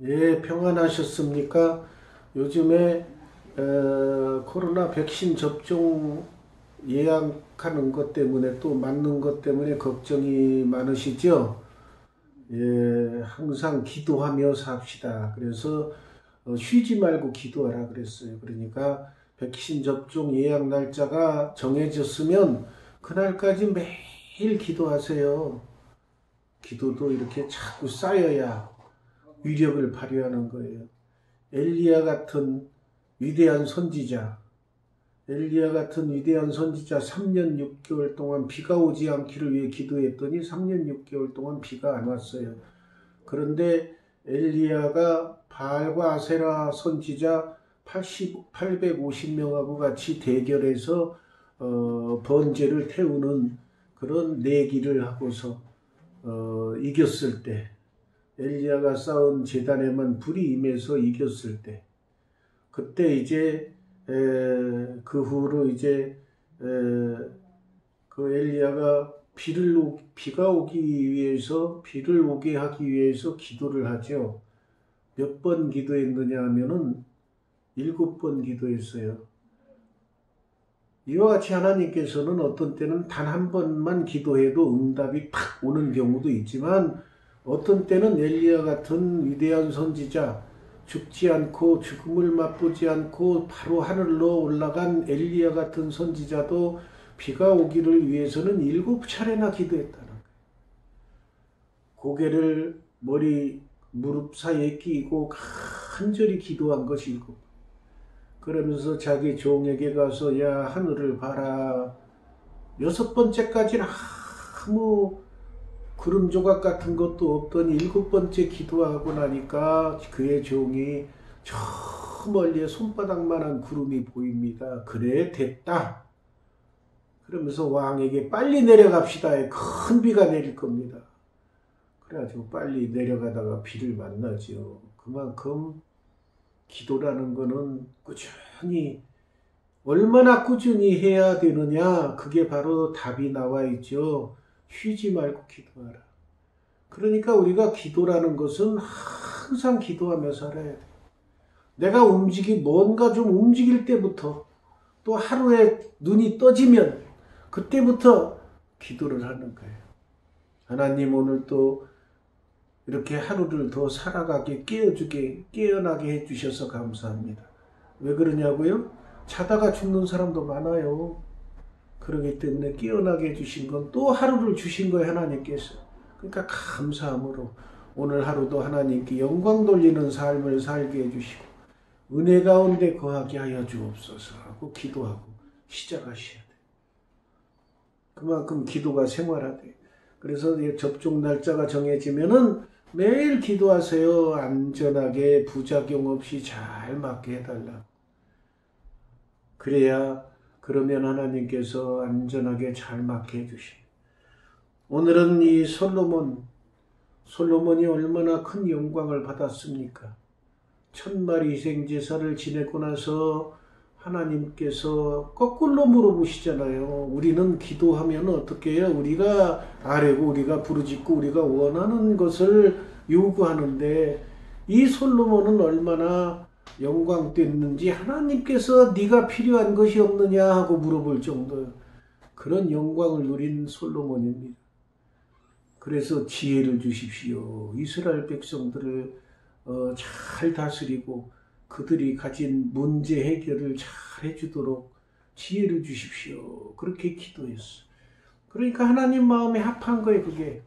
예, 평안하셨습니까? 요즘에 코로나 백신 접종 예약하는 것 때문에 또 맞는 것 때문에 걱정이 많으시죠? 예, 항상 기도하며 삽시다. 그래서 쉬지 말고 기도하라 그랬어요. 그러니까 백신 접종 예약 날짜가 정해졌으면 그날까지 매일 기도하세요. 기도도 이렇게 자꾸 쌓여야 위력을 발휘하는 거예요. 엘리야 같은 위대한 선지자, 엘리야 같은 위대한 선지자 3년 6개월 동안 비가 오지 않기를 위해 기도했더니 3년 6개월 동안 비가 안 왔어요. 그런데 엘리야가 바알과 아세라 선지자 850명하고 같이 대결해서 번제를 태우는 그런 내기를 하고서 이겼을 때, 엘리야가 쌓은 제단에만 불이 임해서 이겼을 때, 그때 이제 그 후로 이제 그 엘리야가 비가 오기 위해서, 비를 오게 하기 위해서 기도를 하죠. 몇 번 기도했느냐 하면은 7번 기도했어요. 이와 같이 하나님께서는 어떤 때는 단 한 번만 기도해도 응답이 팍 오는 경우도 있지만, 어떤 때는 엘리야 같은 위대한 선지자, 죽지 않고 죽음을 맛보지 않고 바로 하늘로 올라간 엘리야 같은 선지자도 비가 오기를 위해서는 7차례나 기도했다는 거예요. 고개를 무릎 사이에 끼고 간절히 기도한 것이 7번. 그러면서 자기 종에게 가서 야 하늘을 봐라. 6번째까지는 아무 구름 조각 같은 것도 없던 7번째 기도하고 나니까 그의 종이 저 멀리에 손바닥만한 구름이 보입니다. 그래 됐다. 그러면서 왕에게 빨리 내려갑시다. 큰 비가 내릴 겁니다. 그래가지고 빨리 내려가다가 비를 만나죠. 그만큼 기도라는 거는 꾸준히, 얼마나 꾸준히 해야 되느냐, 그게 바로 답이 나와 있죠. 쉬지 말고 기도하라. 그러니까 우리가 기도라는 것은 항상 기도하며 살아야 돼. 내가 뭔가 좀 움직일 때부터, 또 하루에 눈이 떠지면 그때부터 기도를 하는 거예요. 하나님 오늘 또 이렇게 하루를 더 살아가게 깨어나게 해주셔서 감사합니다. 왜 그러냐고요? 자다가 죽는 사람도 많아요. 그렇기 때문에 깨어나게 해주신 건 또 하루를 주신 거예요, 하나님께서. 그러니까 감사함으로 오늘 하루도 하나님께 영광 돌리는 삶을 살게 해주시고 은혜 가운데 거하게 하여 주옵소서 하고 기도하고 시작하셔야 돼요. 그만큼 기도가 생활화돼요. 그래서 접종 날짜가 정해지면은 매일 기도하세요. 안전하게 부작용 없이 잘 맞게 해달라고. 그러면 하나님께서 안전하게 잘 맞게 해주십니다. 오늘은 이 솔로몬이 얼마나 큰 영광을 받았습니까? 1000마리 희생제사를 지내고 나서 하나님께서 거꾸로 물어보시잖아요. 우리는 기도하면 어떻게 해요? 우리가 아뢰고 우리가 부르짖고 우리가 원하는 것을 요구하는데, 이 솔로몬은 얼마나 영광됐는지 하나님께서 네가 필요한 것이 없느냐 하고 물어볼 정도예요. 그런 영광을 누린 솔로몬입니다. 그래서 지혜를 주십시오. 이스라엘 백성들을 잘 다스리고 그들이 가진 문제 해결을 잘 해주도록 지혜를 주십시오. 그렇게 기도했어. 그러니까 하나님 마음에 합한 거예요, 그게.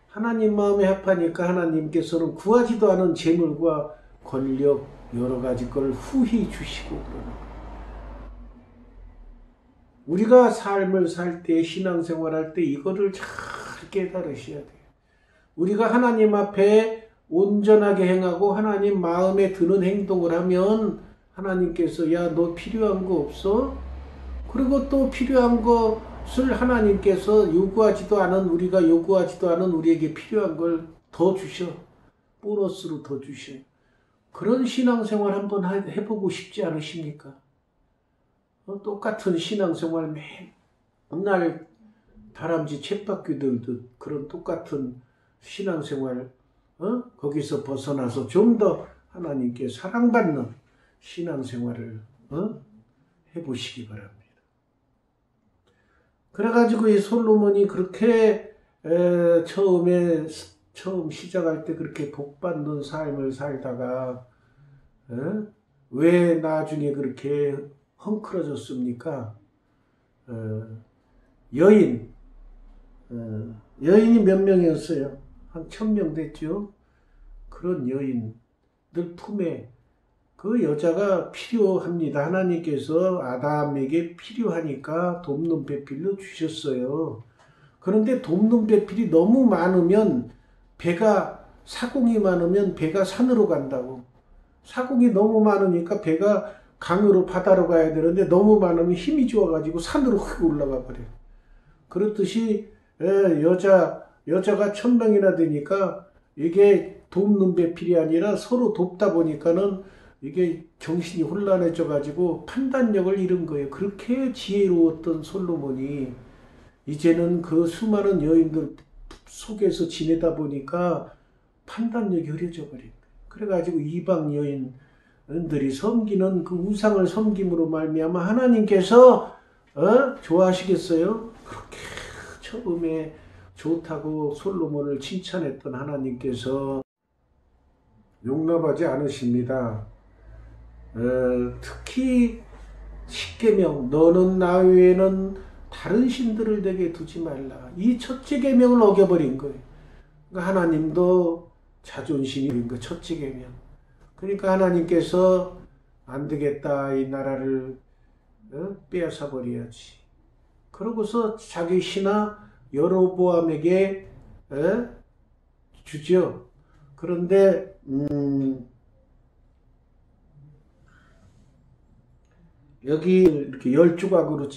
하나님 마음에 합하니까 하나님께서는 구하지도 않은 재물과 권력, 여러 가지 걸 후히 주시고 그러는 거예요. 우리가 삶을 살 때, 신앙생활할 때 이거를 잘 깨달으셔야 돼요. 우리가 하나님 앞에 온전하게 행하고 하나님 마음에 드는 행동을 하면 하나님께서 야, 너 필요한 거 없어? 그리고 또 필요한 것을 하나님께서 우리가 요구하지도 않은 우리에게 필요한 걸 더 주셔. 보너스로 더 주셔. 그런 신앙생활 한번 해보고 싶지 않으십니까? 똑같은 신앙생활 맨날 다람쥐 쳇바퀴 들듯 그런 똑같은 신앙생활 거기서 벗어나서 좀 더 하나님께 사랑받는 신앙생활을 해보시기 바랍니다. 그래가지고 이 솔로몬이 그렇게 처음 시작할 때 그렇게 복받는 삶을 살다가 왜 나중에 그렇게 헝클어졌습니까? 여인이 몇 명이었어요? 한 1000명 됐죠? 그런 여인들 품에 그 여자가 필요합니다. 하나님께서 아담에게 필요하니까 돕는 배필로 주셨어요. 그런데 돕는 배필이 너무 많으면 사공이 많으면 배가 산으로 간다고. 사공이 너무 많으니까 배가 강으로 바다로 가야 되는데 너무 많으면 힘이 좋아가지고 산으로 휙 올라가 버려요. 그렇듯이 여자가 1000명이나 되니까 이게 돕는 배필이 아니라 서로 돕다 보니까는 이게 정신이 혼란해져 가지고 판단력을 잃은 거예요. 그렇게 지혜로웠던 솔로몬이 이제는 그 수많은 여인들 속에서 지내다 보니까 판단력이 흐려져 버린 거예요. 그래가지고 이방 여인들이 섬기는 그 우상을 섬김으로 말미암아 하나님께서 좋아하시겠어요? 그렇게 처음에 좋다고 솔로몬을 칭찬했던 하나님께서 용납하지 않으십니다. 특히 십계명 너는 나 외에는 다른 신들을 내게 두지 말라. 이 첫째 계명을 어겨버린 거예요. 그러니까 하나님도 자존심이 있는 거 첫째 계명. 그러니까 하나님께서 안 되겠다. 이 나라를 빼앗아 버려야지. 그러고서 자기 신하 여로보암에게 주죠. 그런데 여기 이렇게 12조각으로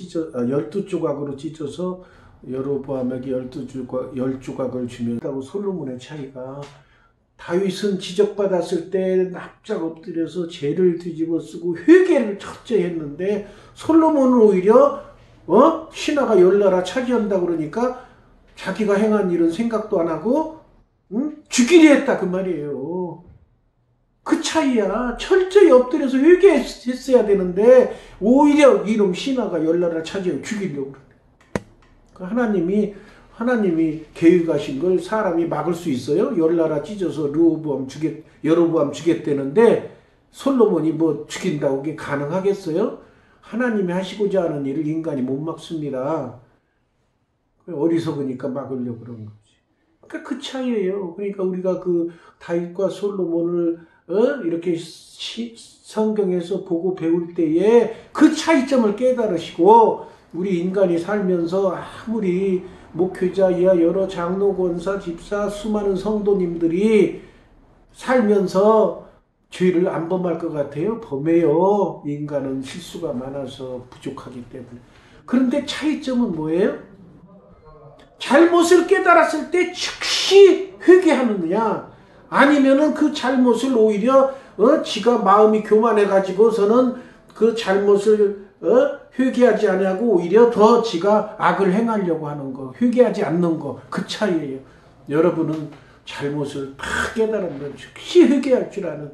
찢어서 여로보암에게 10조각을 주면서 솔로몬의 차이가 다윗은 지적받았을 때 납작 엎드려서 죄를 뒤집어 쓰고 회개를 첫째 했는데 솔로몬은 오히려 신하가 열나라 차지한다 그러니까 자기가 행한 일은 생각도 안 하고 죽이려 했다 그 말이에요. 그 차이야. 철저히 엎드려서 회개했어야 되는데 오히려 이놈 신하가 열나라를 차지하고 죽이려고 그러네. 하나님이 계획하신 걸 사람이 막을 수 있어요? 열나라 찢어서 여로보암 주겠다는데 솔로몬이 뭐 죽인다고 그게 가능하겠어요? 하나님이 하시고자 하는 일을 인간이 못 막습니다. 어리석으니까 막으려고 그런 거지. 그러니까 그 차이예요. 그러니까 우리가 그 다윗과 솔로몬을 이렇게 성경에서 보고 배울 때에 그 차이점을 깨달으시고 우리 인간이 살면서 아무리 목회자 이하 여러 장로, 권사, 집사, 수많은 성도님들이 살면서 죄를 안 범할 것 같아요? 범해요. 인간은 실수가 많아서 부족하기 때문에. 그런데 차이점은 뭐예요? 잘못을 깨달았을 때 즉시 회개하느냐 아니면은 그 잘못을 오히려 지가 마음이 교만해 가지고서는 그 잘못을 회개하지 않냐고 오히려 더 지가 악을 행하려고 하는 거, 회개하지 않는 거, 그 차이예요. 여러분은 잘못을 다 깨달으면 즉시 회개할 줄 아는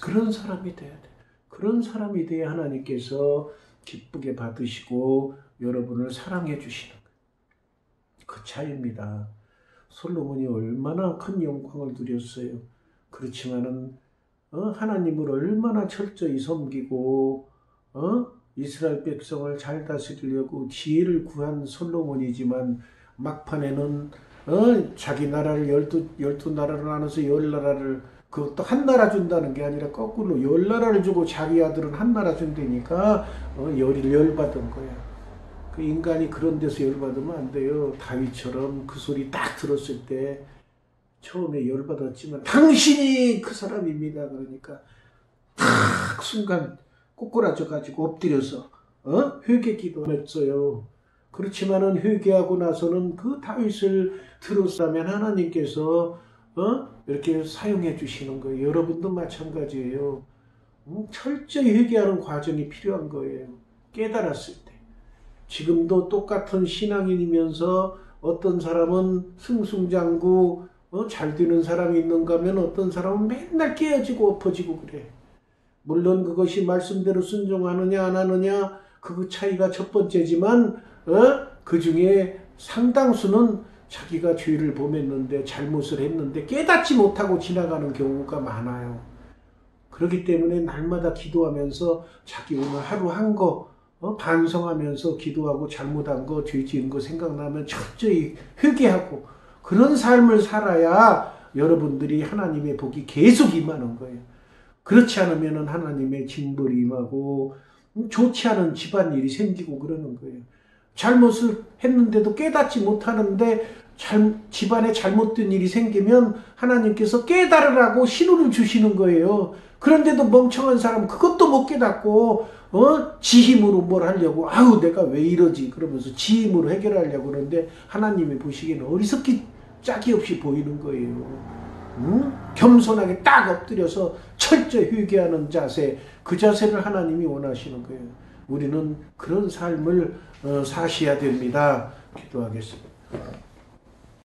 그런 사람이 돼야 돼. 그런 사람이 돼야 하나님께서 기쁘게 받으시고 여러분을 사랑해 주시는 거예요. 그 차이입니다. 솔로몬이 얼마나 큰 영광을 누렸어요. 그렇지만은 하나님을 얼마나 철저히 섬기고 이스라엘 백성을 잘 다스리려고 지혜를 구한 솔로몬이지만 막판에는 자기 나라를 열두 나라를 나눠서 10나라를 그것도 한 나라 준다는 게 아니라 거꾸로 10나라를 주고 자기 아들은 한 나라 준다니까 열받은 거야. 그 인간이 그런 데서 열받으면 안 돼요. 다윗처럼 그 소리 딱 들었을 때 처음에 열받았지만 당신이 그 사람입니다. 그러니까 탁 순간 꼬꾸라져 가지고 엎드려서 회개 기도했어요. 그렇지만은 회개하고 나서는 그 다윗을 들었다면 하나님께서 이렇게 사용해 주시는 거예요. 여러분도 마찬가지예요. 철저히 회개하는 과정이 필요한 거예요. 깨달았을 때. 지금도 똑같은 신앙인이면서 어떤 사람은 승승장구 잘 되는 사람이 있는가 하면 어떤 사람은 맨날 깨어지고 엎어지고 그래. 물론 그것이 말씀대로 순종하느냐 안 하느냐 그 차이가 첫 번째지만 그 중에 상당수는 자기가 죄를 범했는데 잘못을 했는데 깨닫지 못하고 지나가는 경우가 많아요. 그렇기 때문에 날마다 기도하면서 자기 오늘 하루 한 거 반성하면서 기도하고 잘못한 거 죄 지은 거 생각나면 철저히 회개하고 그런 삶을 살아야 여러분들이 하나님의 복이 계속 임하는 거예요. 그렇지 않으면 하나님의 징벌이 임하고 좋지 않은 집안일이 생기고 그러는 거예요. 잘못을 했는데도 깨닫지 못하는데 집안에 잘못된 일이 생기면 하나님께서 깨달으라고 신호를 주시는 거예요. 그런데도 멍청한 사람 그것도 못 깨닫고 지 힘으로 뭘 하려고 아유 내가 왜 이러지 그러면서 지 힘으로 해결하려고 그러는데 하나님이 보시기에는 어리석기 짝이 없이 보이는 거예요. 겸손하게 딱 엎드려서 철저히 회개하는 자세, 그 자세를 하나님이 원하시는 거예요. 우리는 그런 삶을 사셔야 됩니다. 기도하겠습니다.